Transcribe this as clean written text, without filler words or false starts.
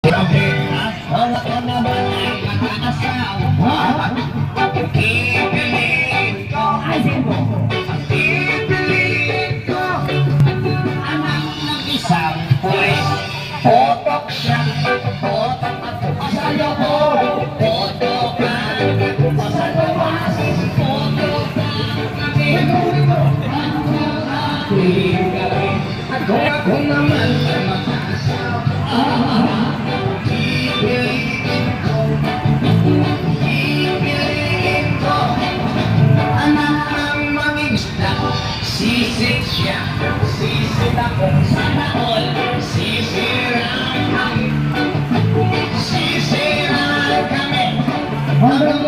Wala ka naman ay mag-aasawa. Ipilit ko, ipilit ko, anak ng isang pulis. Potok siya, potok at sa loob, potokan, sa labas, potokan kami. Ang aking gawin, ako naman ay mag-aasawa. Ipilit ko, ipilit ko, anak ng mangingisda. Sisit siya, sisit ako, sana all. Sisiraan kami, hanggang